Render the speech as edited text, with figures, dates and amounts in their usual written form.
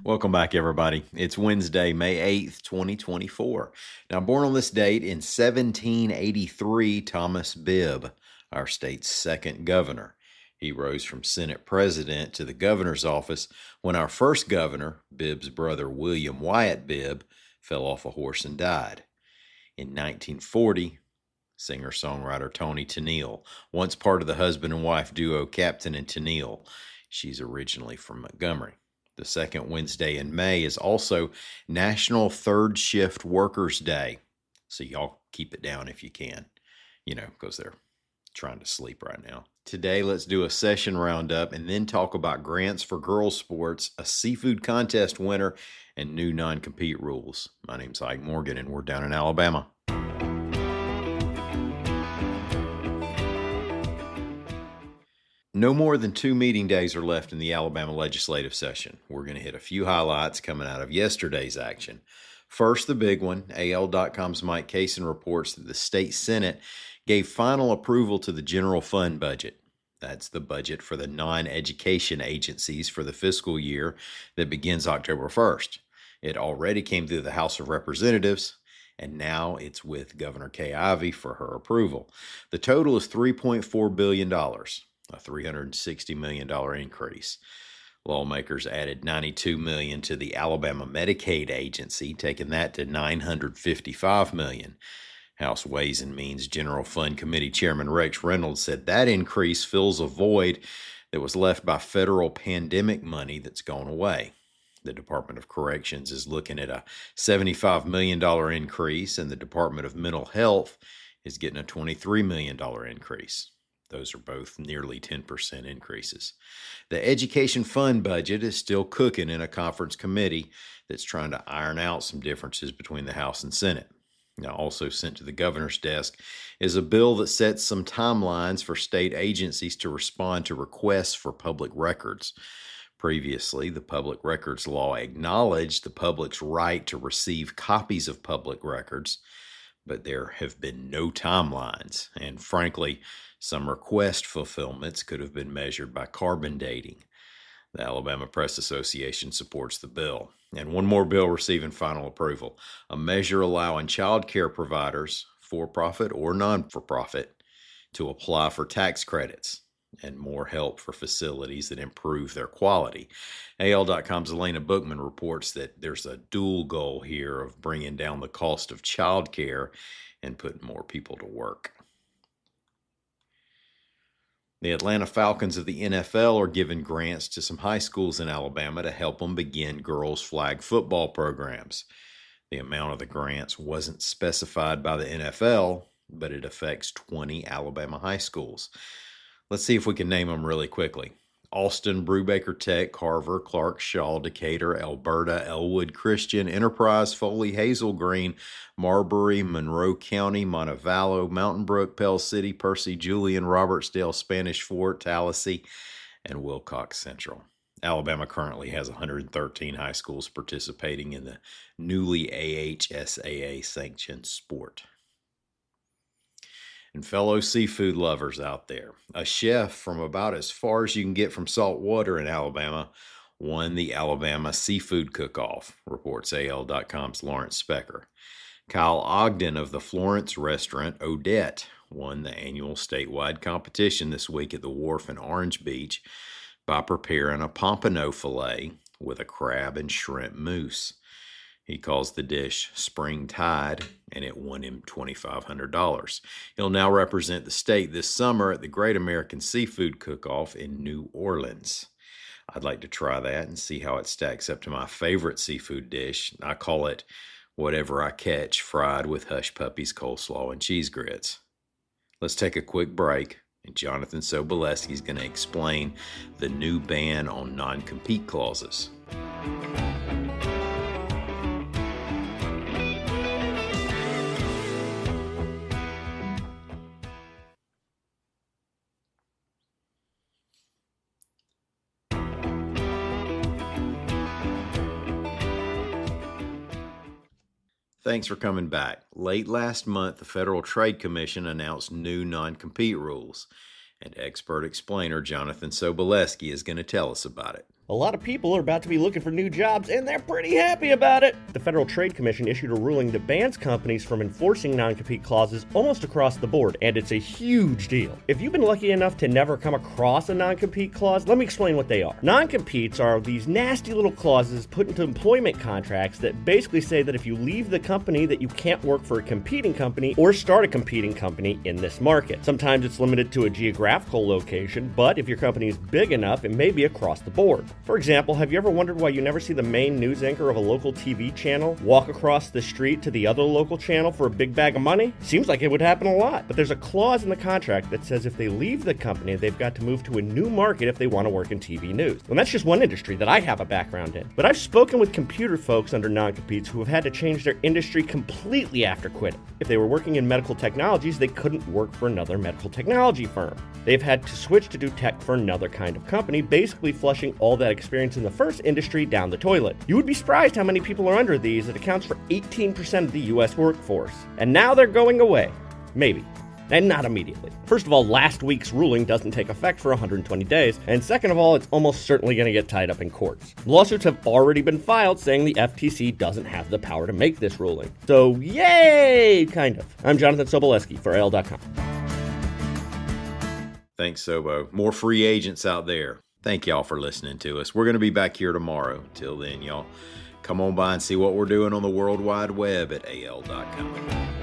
Welcome back, everybody. It's Wednesday, May 8th, 2024. Now, born on this date in 1783, Thomas Bibb, our state's second governor. He rose from Senate president to the governor's office when our first governor, Bibb's brother William Wyatt Bibb, fell off a horse and died. In 1940, singer-songwriter Toni Tennille, once part of the husband and wife duo Captain and Tennille. She's originally from Montgomery. The second Wednesday in May is also National Third Shift Workers Day. So y'all keep it down if you can, because they're trying to sleep right now. Today, let's do a session roundup and then talk about grants for girls sports, a seafood contest winner, and new non-compete rules. My name's Ike Morgan, and we're down in Alabama. No more than 2 meeting days are left in the Alabama legislative session. We're going to hit a few highlights coming out of yesterday's action. First, the big one. AL.com's Mike Cason reports that the state Senate gave final approval to the general fund budget. That's the budget for the non-education agencies for the fiscal year that begins October 1st. It already came through the House of Representatives, and now it's with Governor Kay Ivey for her approval. The total is $3.4 billion. A $360 million increase. Lawmakers added $92 million to the Alabama Medicaid Agency, taking that to $955 million. House Ways and Means General Fund Committee Chairman Rex Reynolds said that increase fills a void that was left by federal pandemic money that's gone away. The Department of Corrections is looking at a $75 million increase, and the Department of Mental Health is getting a $23 million increase. Those are both nearly 10% increases. The education fund budget is still cooking in a conference committee that's trying to iron out some differences between the House and Senate. Now, also sent to the governor's desk is a bill that sets some timelines for state agencies to respond to requests for public records. Previously, the public records law acknowledged the public's right to receive copies of public records, but there have been no timelines, and frankly, some request fulfillments could have been measured by carbon dating. The Alabama Press Association supports the bill. And one more bill receiving final approval, a measure allowing child care providers, for-profit or non-for-profit, to apply for tax credits and more help for facilities that improve their quality. AL.com's Elena Bookman reports that there's a dual goal here of bringing down the cost of child care and putting more people to work. The Atlanta Falcons of the NFL are giving grants to some high schools in Alabama to help them begin girls' flag football programs. The amount of the grants wasn't specified by the NFL, but it affects 20 Alabama high schools. Let's see if we can name them really quickly. Austin, Brubaker Tech, Carver, Clark Shaw, Decatur, Alberta, Elwood Christian, Enterprise, Foley, Hazel Green, Marbury, Monroe County, Montevallo, Mountain Brook, Pell City, Percy Julian, Robertsdale, Spanish Fort, Tallahassee, and Wilcox Central. Alabama currently has 113 high schools participating in the newly AHSAA sanctioned sport. And fellow seafood lovers out there, a chef from about as far as you can get from salt water in Alabama won the Alabama Seafood Cook-Off, reports AL.com's Lawrence Specker. Kyle Ogden of the Florence restaurant Odette won the annual statewide competition this week at the Wharf in Orange Beach by preparing a pompano fillet with a crab and shrimp mousse. He calls the dish Spring Tide, and it won him $2,500. He'll now represent the state this summer at the Great American Seafood Cook-Off in New Orleans. I'd like to try that and see how it stacks up to my favorite seafood dish. I call it Whatever I Catch, fried with hush puppies, coleslaw, and cheese grits. Let's take a quick break, and Jonathan Sobolewski is going to explain the new ban on non-compete clauses. Thanks for coming back. Late last month, the Federal Trade Commission announced new non-compete rules, and expert explainer Jonathan Sobolewski is going to tell us about it. A lot of people are about to be looking for new jobs, and they're pretty happy about it. The Federal Trade Commission issued a ruling that bans companies from enforcing non-compete clauses almost across the board, and it's a huge deal. If you've been lucky enough to never come across a non-compete clause, let me explain what they are. Non-competes are these nasty little clauses put into employment contracts that basically say that if you leave the company, that you can't work for a competing company or start a competing company in this market. Sometimes it's limited to a geographical location, but if your company is big enough, it may be across the board. For example, have you ever wondered why you never see the main news anchor of a local TV channel walk across the street to the other local channel for a big bag of money? Seems like it would happen a lot, but there's a clause in the contract that says if they leave the company, they've got to move to a new market if they want to work in TV news. And that's just one industry that I have a background in. But I've spoken with computer folks under non-competes who have had to change their industry completely after quitting. If they were working in medical technologies, they couldn't work for another medical technology firm. They've had to switch to do tech for another kind of company, basically flushing all that experience in the first industry down the toilet. You would be surprised how many people are under these. It accounts for 18% of the US workforce. And now they're going away. Maybe. And not immediately. First of all, last week's ruling doesn't take effect for 120 days, and second of all, it's almost certainly going to get tied up in courts. Lawsuits have already been filed saying the FTC doesn't have the power to make this ruling. So, yay! Kind of. I'm Jonathan Soboleski for AL.com. Thanks, Sobo. More free agents out there. Thank y'all for listening to us. We're going to be back here tomorrow. Till then, y'all, come on by and see what we're doing on the World Wide Web at AL.com.